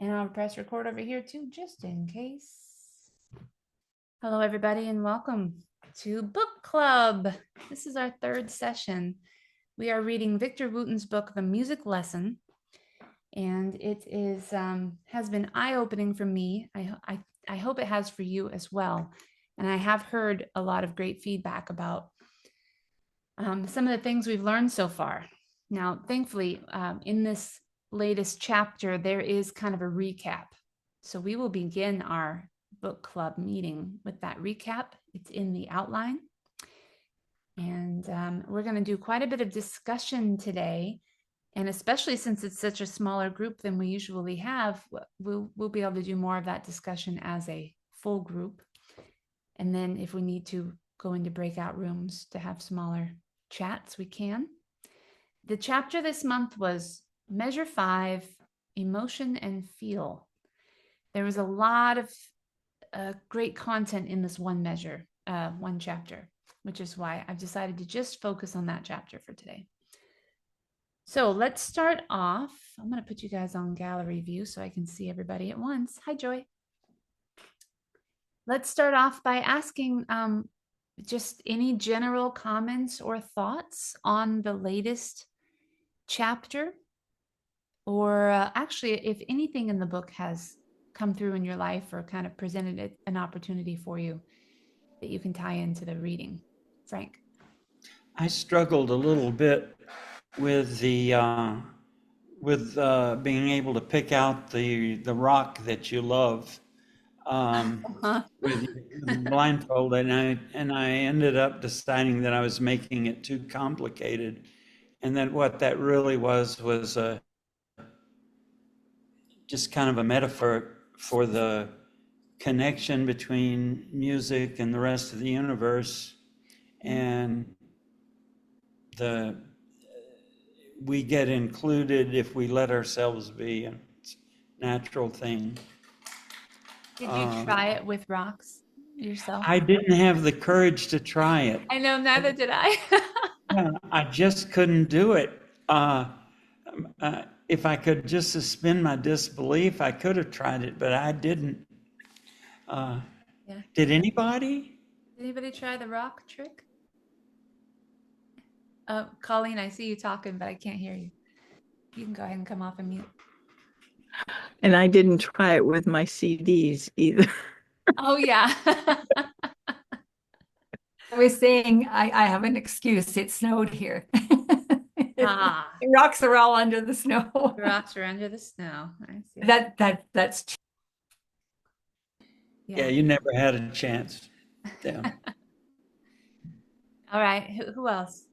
And I'll press record over here too, just in case. Hello, everybody, and welcome to Book Club. This is our third session. We are reading Victor Wooten's book, The Music Lesson, and it is has been eye-opening for me. I hope it has for you as well. And I have heard a lot of great feedback about some of the things we've learned so far. Now, thankfully, in this latest chapter, there is kind of a recap. So we will begin our book club meeting with that recap. It's in the outline. And we're going to do quite a bit of discussion today. And especially since it's such a smaller group than we usually have, we'll be able to do more of that discussion as a full group. And then if we need to go into breakout rooms to have smaller chats, we can. The chapter this month was Measure 5, Emotion and Feel. There was a lot of great content in this one chapter, which is why I've decided to just focus on that chapter for today. So let's start off. I'm going to put you guys on gallery view so I can see everybody at once. Hi, Joy. Let's start off by asking just any general comments or thoughts on the latest chapter, or actually if anything in the book has come through in your life or kind of presented an opportunity for you that you can tie into the reading. Frank. I struggled a little bit with the being able to pick out the rock that you love with the blindfold, and I ended up deciding that I was making it too complicated, and that what that really was just kind of a metaphor for the connection between music and the rest of the universe, and we get included if we let ourselves be. It's a natural thing. Did you try it with rocks yourself? I didn't have the courage to try it. I know, neither did I. Yeah, I just couldn't do it. If I could just suspend my disbelief, I could have tried it, but I didn't. Yeah. Did anybody? Did anybody try the rock trick? Colleen, I see you talking, but I can't hear you. You can go ahead and come off and mute. And I didn't try it with my CDs either. Oh, yeah. I was saying I have an excuse. It snowed here. The rocks are all under the snow. The rocks are under the snow. I see. That's Yeah, you never had a chance. Yeah. All right. Who else?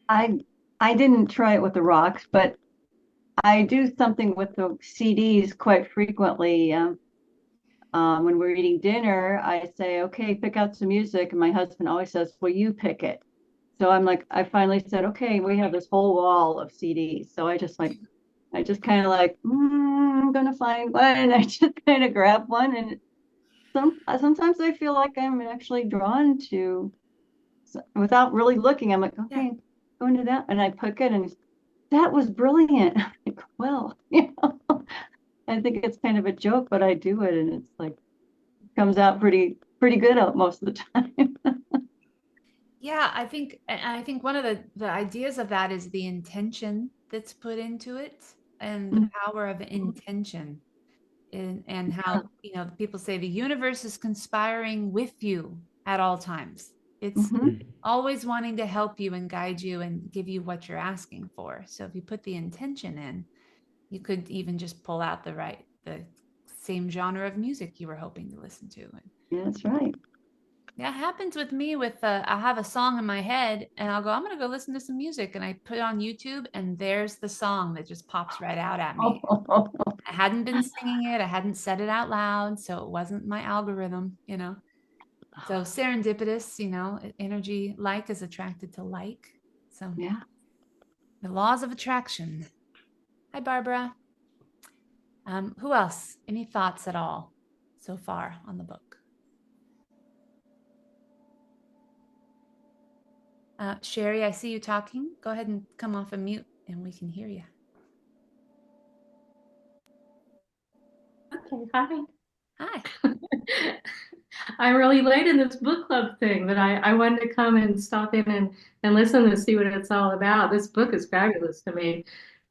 I didn't try it with the rocks, but I do something with the CDs quite frequently. When we're eating dinner, I say, okay, pick out some music. And my husband always says, well, you pick it. So I finally said, okay, we have this whole wall of CDs. So I just kind of like, I'm going to find one. And I just kind of grab one. And sometimes I feel like I'm actually drawn to, without really looking, I'm like, okay, go into that. And I pick it, and that was brilliant. I'm like, well, I think it's kind of a joke, but I do it, and it's like, it comes out pretty good out most of the time. Yeah, I think one of the ideas of that is the intention that's put into it, and the power of intention, and how, people say the universe is conspiring with you at all times. It's always wanting to help you and guide you and give you what you're asking for. So if you put the intention in, you could even just pull out the same genre of music you were hoping to listen to. Yeah, that's right. Yeah, it happens with me I have a song in my head and I'll go, I'm going to go listen to some music. And I put it on YouTube and there's the song that just pops right out at me. I hadn't been singing it. I hadn't said it out loud. So it wasn't my algorithm, So serendipitous, energy, like is attracted to like. So yeah, the laws of attraction. Hi, Barbara. Who else? Any thoughts at all so far on the book? Sherry, I see you talking. Go ahead and come off of mute and we can hear you. Okay, hi. Hi. I'm really late in this book club thing, but I wanted to come and stop in and listen to see what it's all about. This book is fabulous to me.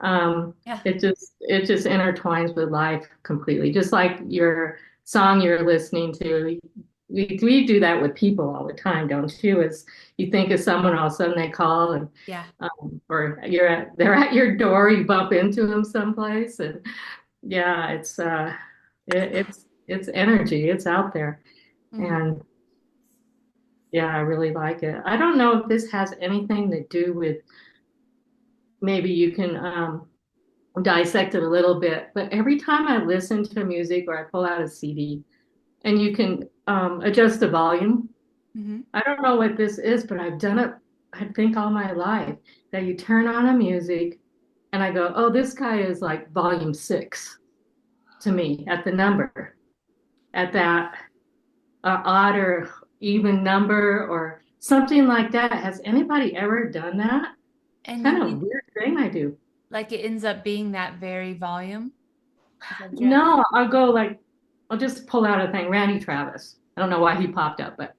Yeah. It just intertwines with life completely, just like your song you're listening to. We do that with people all the time, don't you? As you think of someone, all of a sudden they call and Yeah. or they're at your door, you bump into them someplace, and yeah, it's energy, it's out there, Mhm. and yeah, I really like it. I don't know if this has anything to do with, maybe you can dissect it a little bit, but every time I listen to music or I pull out a CD and you can adjust the volume. Mhm. I don't know what this is, but I've done it, I think, all my life, that you turn on a music and I go, oh, this guy is like volume 6 to me at the number, at that odd or even number or something like that. Has anybody ever done that? And you Kind of mean weird thing I do. like it ends up being that very volume? Is that what you're asking? No, I'll go like, I'll just pull out a thing. Randy Travis. I don't know why he popped up, but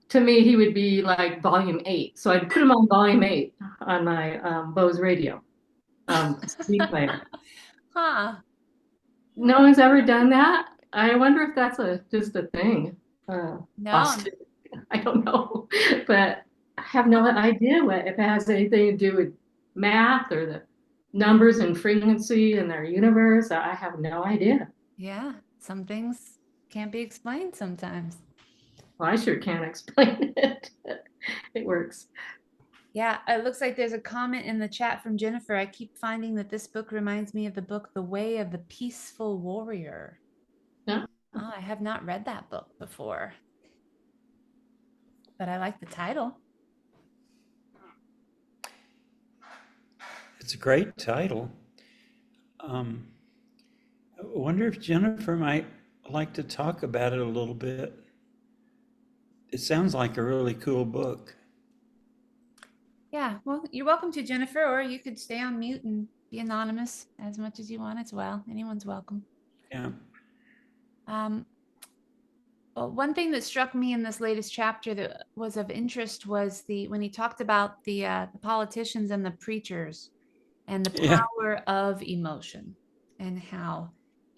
to me, he would be like volume 8. So I'd put him on volume 8 on my Bose radio CD player. Huh. No one's ever done that. I wonder if that's just a thing. No. Austin, I don't know, but I have no idea what if it has anything to do with math or the numbers and frequency and their universe. I have no idea. Yeah. Some things can't be explained sometimes. Well, I sure can't explain it. It works. Yeah, it looks like there's a comment in the chat from Jennifer. I keep finding that this book reminds me of the book The Way of the Peaceful Warrior. Yeah. Oh, I have not read that book before, but I like the title. It's a great title. I wonder if Jennifer might like to talk about it a little bit. It sounds like a really cool book. Yeah, well, you're welcome to, Jennifer, or you could stay on mute and be anonymous as much as you want as well. Anyone's welcome. Yeah. Well, one thing that struck me in this latest chapter that was of interest was when he talked about the politicians and the preachers and the Yeah. power of emotion and how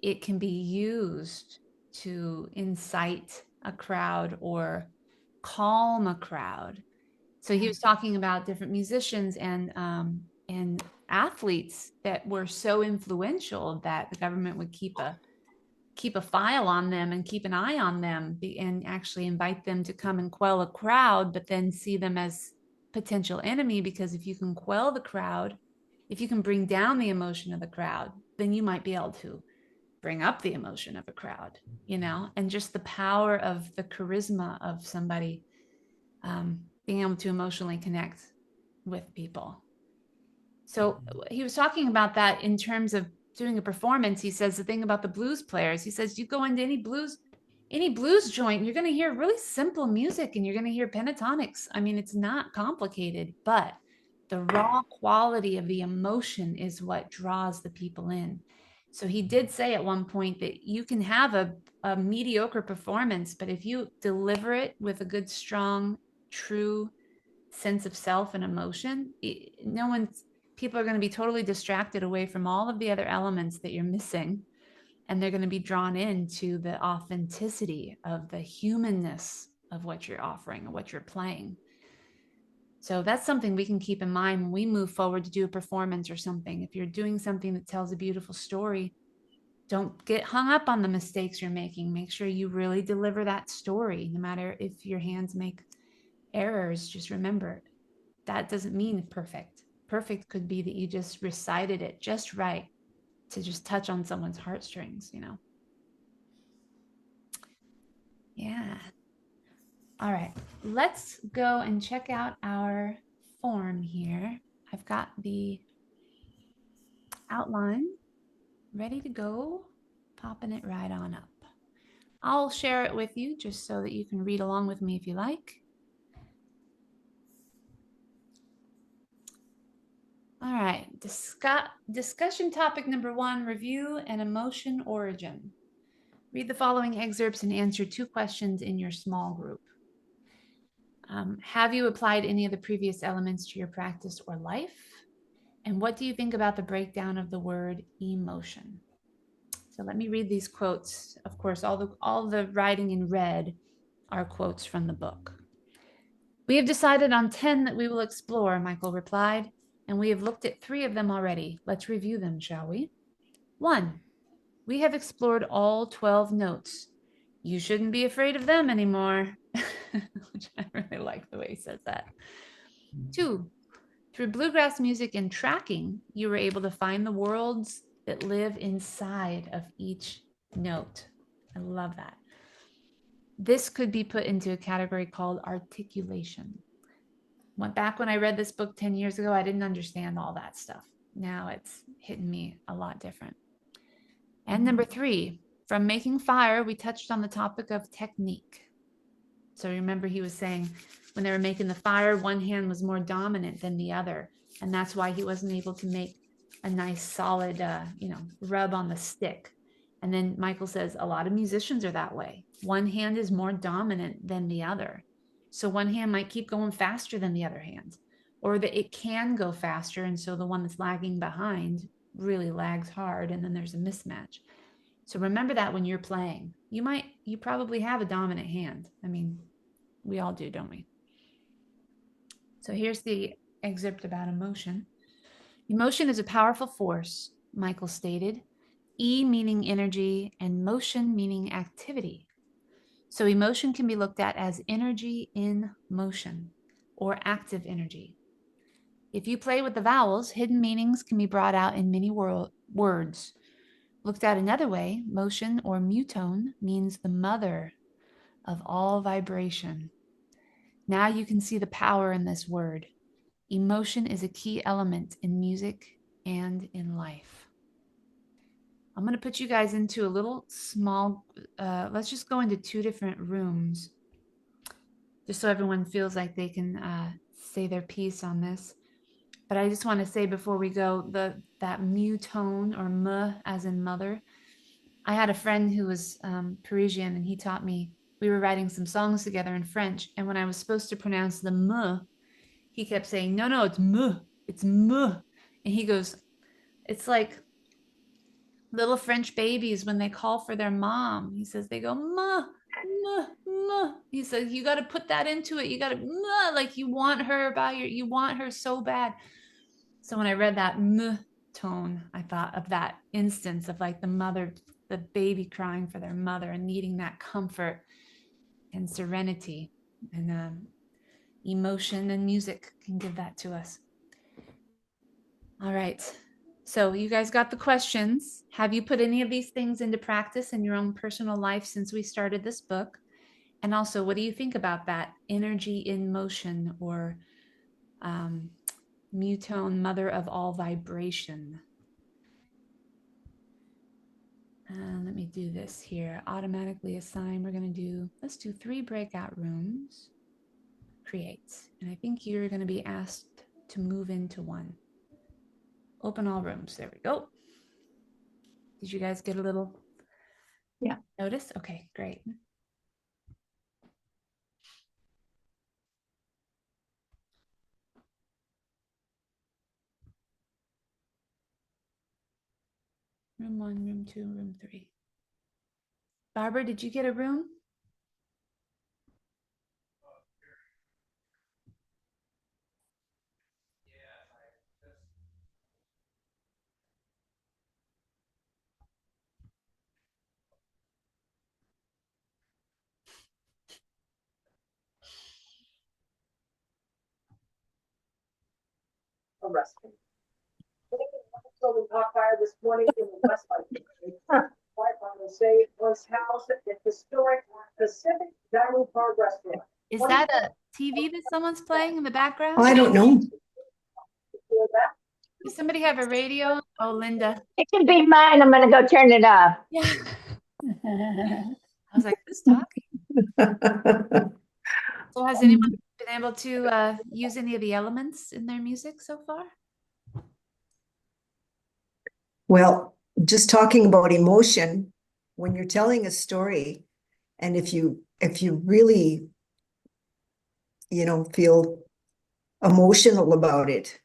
it can be used to incite a crowd or calm a crowd. So he was talking about different musicians and athletes that were so influential that the government would keep a file on them and keep an eye on them and actually invite them to come and quell a crowd, but then see them as potential enemy, because if you can quell the crowd, if you can bring down the emotion of the crowd, then you might be able to bring up the emotion of a crowd, and just the power of the charisma of somebody being able to emotionally connect with people. So he was talking about that in terms of doing a performance. He says the thing about the blues players, he says you go into any blues joint, you're going to hear really simple music and you're going to hear pentatonics. I mean, it's not complicated, but the raw quality of the emotion is what draws the people in. So he did say at one point that you can have a mediocre performance, but if you deliver it with a good, strong, true sense of self and emotion, people are going to be totally distracted away from all of the other elements that you're missing, and they're going to be drawn into the authenticity of the humanness of what you're offering or what you're playing. So that's something we can keep in mind when we move forward to do a performance or something. If you're doing something that tells a beautiful story, don't get hung up on the mistakes you're making. Make sure you really deliver that story. No matter if your hands make errors, just remember that doesn't mean perfect. Perfect could be that you just recited it just right to just touch on someone's heartstrings, Yeah. All right, let's go and check out our form here. I've got the outline ready to go, popping it right on up. I'll share it with you just so that you can read along with me if you like. All right, discussion topic number 1, review and emotion origin. Read the following excerpts and answer 2 questions in your small group. Have you applied any of the previous elements to your practice or life? And what do you think about the breakdown of the word emotion? So let me read these quotes. Of course, all the writing in red are quotes from the book. We have decided on 10 that we will explore, Michael replied, and we have looked at 3 of them already. Let's review them, shall we? 1, we have explored all 12 notes. You shouldn't be afraid of them anymore. Which I really like the way he says that. 2, through bluegrass music and tracking, you were able to find the worlds that live inside of each note. I love that. This could be put into a category called articulation. Back when I read this book 10 years ago, I didn't understand all that stuff. Now it's hitting me a lot different. And number 3, from making fire, we touched on the topic of technique. So remember he was saying when they were making the fire, one hand was more dominant than the other. And that's why he wasn't able to make a nice solid, rub on the stick. And then Michael says a lot of musicians are that way. One hand is more dominant than the other. So one hand might keep going faster than the other hand, or that it can go faster. And so the one that's lagging behind really lags hard. And then there's a mismatch. So remember that when you're playing, you probably have a dominant hand. I mean, we all do, don't we? So here's the excerpt about emotion. Emotion is a powerful force, Michael stated. E meaning energy and motion meaning activity. So emotion can be looked at as energy in motion or active energy. If you play with the vowels, hidden meanings can be brought out in many words. Looked at another way, motion or mutone means the mother of all vibration. Now you can see the power in this word. Emotion is a key element in music and in life. I'm going to put you guys into a little small, let's just go into 2 different rooms, just so everyone feels like they can say their piece on this. But I just want to say before we go, that mu tone, or m as in mother. I had a friend who was Parisian, and he taught me, we were writing some songs together in French. And when I was supposed to pronounce the m, he kept saying, no, it's m, it's m. And he goes, it's like little French babies when they call for their mom. He says, they go, ma, ma, ma. He says, you got to put that into it. You got to, ma, like you want her you want her so bad. So when I read that m tone, I thought of that instance of like the baby crying for their mother and needing that comfort and serenity. And emotion and music can give that to us. All right. So you guys got the questions. Have you put any of these things into practice in your own personal life since we started this book? And also, what do you think about that energy in motion, or mutone, mother of all vibration? Let me do this here. Automatically assign. Let's do 3 breakout rooms. Create. And I think you're going to be asked to move into one. Open all rooms. There we go. Did you guys get a little notice? Okay, great. Room 1, room 2, room 3. Barbara, did you get a room? Arrested. So we caught fire this morning in the West Firefighter say it was housed at historic Pacific Diamond Bar restaurant. Is that a TV that someone's playing in the background? I don't know. Does somebody have a radio? Oh, Linda. It can be mine. I'm going to go turn it off. Yeah. I was like, who's talking? So has anyone been able to use any of the elements in their music so far? Well, just talking about emotion, when you're telling a story, and if you really, feel emotional about it,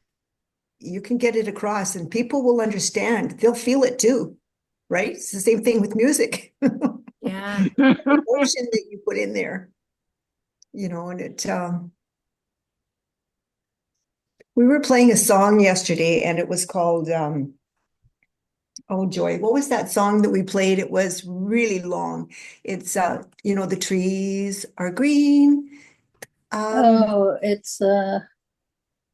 you can get it across and people will understand. They'll feel it too, right? It's the same thing with music. Yeah. Emotion that you put in there, and we were playing a song yesterday and it was called, oh joy, what was that song that we played? It was really long. It's, the trees are green. Oh, it's a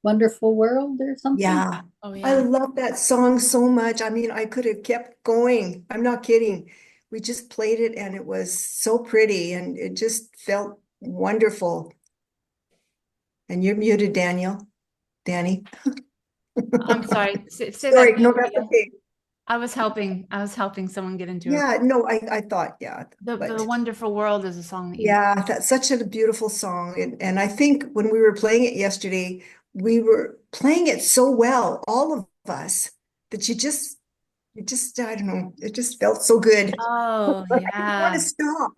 wonderful world or something. Yeah. Oh, I yeah. love that song so much. I mean, I could have kept going. I'm not kidding. We just played it and it was so pretty and it just felt wonderful. And you're muted, Danny. I'm sorry. Say that Sorry, again, no, that's Rita. okay. I was helping someone get into Yeah, no, I thought, yeah. The but Wonderful World is a song that you yeah, that's such a beautiful song. And I think when we were playing it yesterday, we were playing it so well, all of us, that you just, I don't know, it just felt so good. Oh, I didn't want to yeah. stop.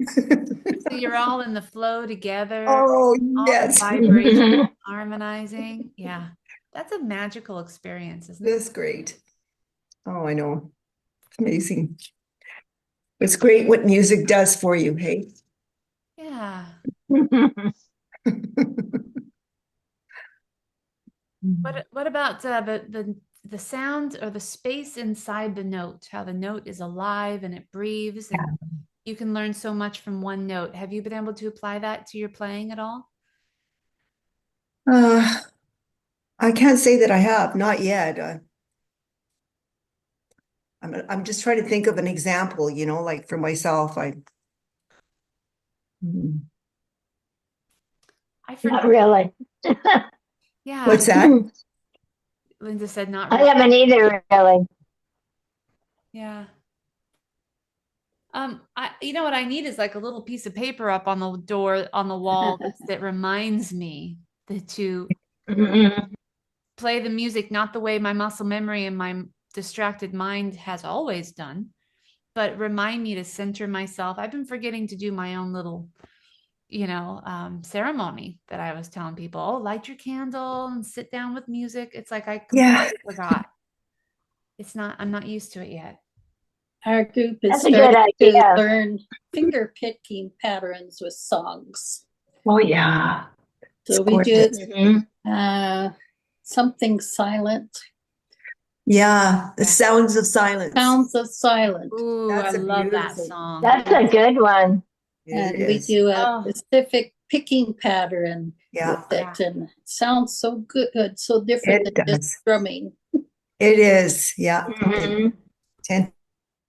So you're all in the flow together, Oh, all the yes. vibration harmonizing. Yeah. That's a magical experience, isn't it? That's great. Oh, I know. It's amazing. It's great what music does for you, hey? Yeah. What about the sound or the space inside the note, how the note is alive and it breathes and you can learn so much from one note. Have you been able to apply that to your playing at all? I can't say that I have, not yet. I'm just trying to think of an example, like for myself, I Not forget. really. Yeah. What's that? Linda said not I really. haven't either, really. Yeah. You know what I need is like a little piece of paper up on the door on the wall that reminds me to play the music not the way my muscle memory and my distracted mind has always done, but remind me to center myself. I've been forgetting to do my own little, ceremony that I was telling people. Oh, light your candle and sit down with music. It's like I completely forgot. I'm not used to it yet. Our group is That's a good starting to idea. learn finger picking patterns with songs. Oh, yeah. So It's we do gorgeous. something silent. Yeah, the sounds of silence. Sounds of silence. Ooh, That's I a love that beautiful- song. That's a good one. And It we is. do a Oh. specific picking pattern Yeah, with it. And it sounds so good, so different it than just does. drumming. It is. Yeah. Mhm. 10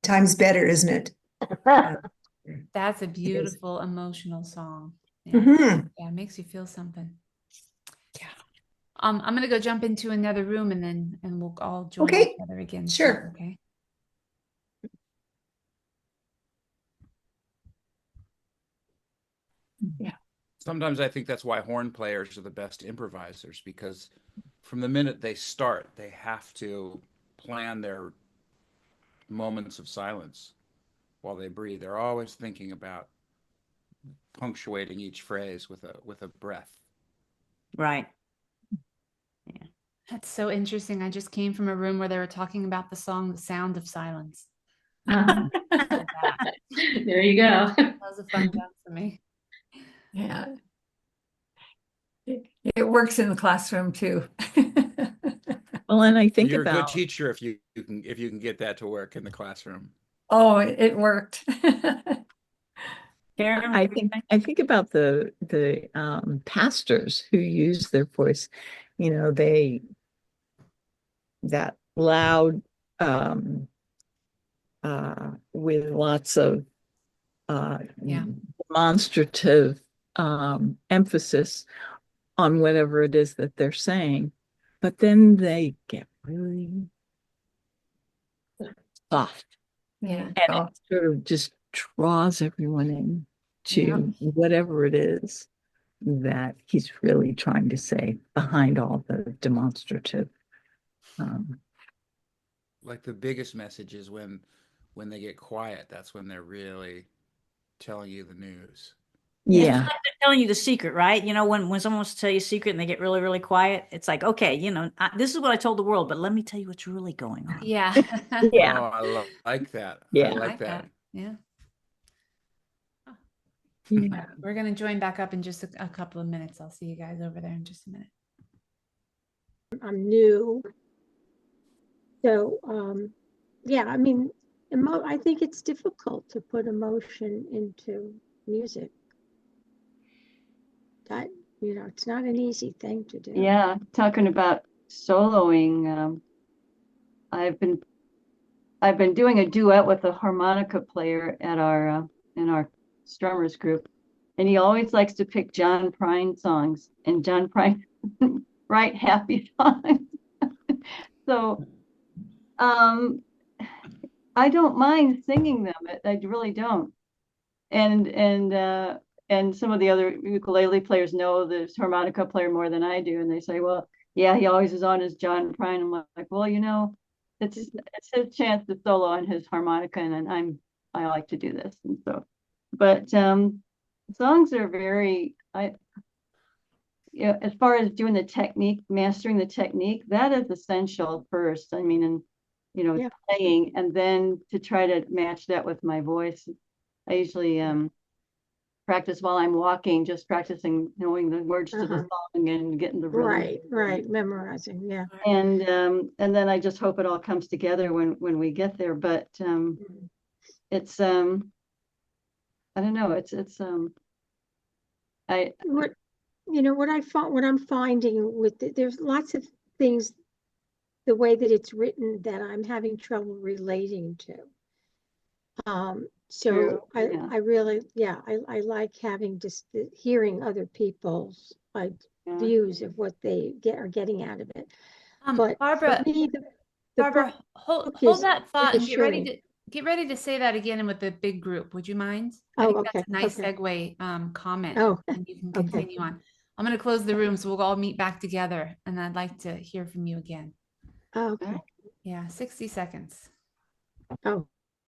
times better, isn't it? That's a beautiful emotional song. Yeah. Mhm. Yeah, it makes you feel something. Yeah. I'm gonna go jump into another room and we'll all join Okay. together again. Sure. Okay. Sometimes I think that's why horn players are the best improvisers, because from the minute they start, they have to plan their moments of silence while they breathe. They're always thinking about punctuating each phrase with a breath. Right. That's so interesting. I just came from a room where they were talking about the song The Sound of Silence. There you go. That was a fun jump for me. Yeah. It works in the classroom too. Well, and I think You're a good about teacher if you can get that to work in the classroom. Oh, it worked. I think about the pastors who use their voice. That loud with lots of demonstrative emphasis on whatever it is that they're saying, but then they get really soft. Yeah. And it sort of just draws everyone in to whatever it is that he's really trying to say behind all the demonstrative like the biggest message is when they get quiet. That's when they're really telling you the news. Yeah. It's like they're telling you the secret, right? You know, when someone wants to tell you a secret and they get really, really quiet, it's like, okay, you know, this is what I told the world, but let me tell you what's really going on. Yeah. Yeah. Oh, like that. Yeah. I I like that. Yeah. Yeah. We're going to join back up in just a couple of minutes. I'll see you guys over there in just a minute. I'm new. So, yeah, I mean, I think it's difficult to put emotion into music. That, you know, it's not an easy thing to do. Yeah, talking about soloing, I've been doing a duet with a harmonica player at our in our strummers group, and he always likes to pick John Prine songs, and John Prine write happy songs. So I don't mind singing them. I really don't. And some of the other ukulele players know this harmonica player more than I do, and they say, well, yeah, he always is on his John Prine. I'm like, well, you know, it's his chance to solo on his harmonica, and I like to do this. And so, but songs are very, as far as doing the technique, mastering the technique, that is essential first. I mean, and you know, Yeah. playing, and then to try to match that with my voice. I usually practice while I'm walking, just practicing knowing the words to the song and getting the rhythm. Right, memorizing, yeah. And then I just hope it all comes together when we get there. But it's I don't know, what I'm finding with there's lots of things, the way that it's written, that I'm having trouble relating to. So True, I yeah. really, I like having just hearing other people's like Yeah. views of what they are getting out of it. But Barbara, for me, the Barbara, book hold is that thought and reassuring. get ready to say that again with the big group. Would you mind? I Oh, think okay, that's a nice okay. segue comment, Oh, and you can okay. continue on. I'm going to close the room, so we'll all meet back together, and I'd like to hear from you again. Okay. Yeah, 60 seconds. Oh.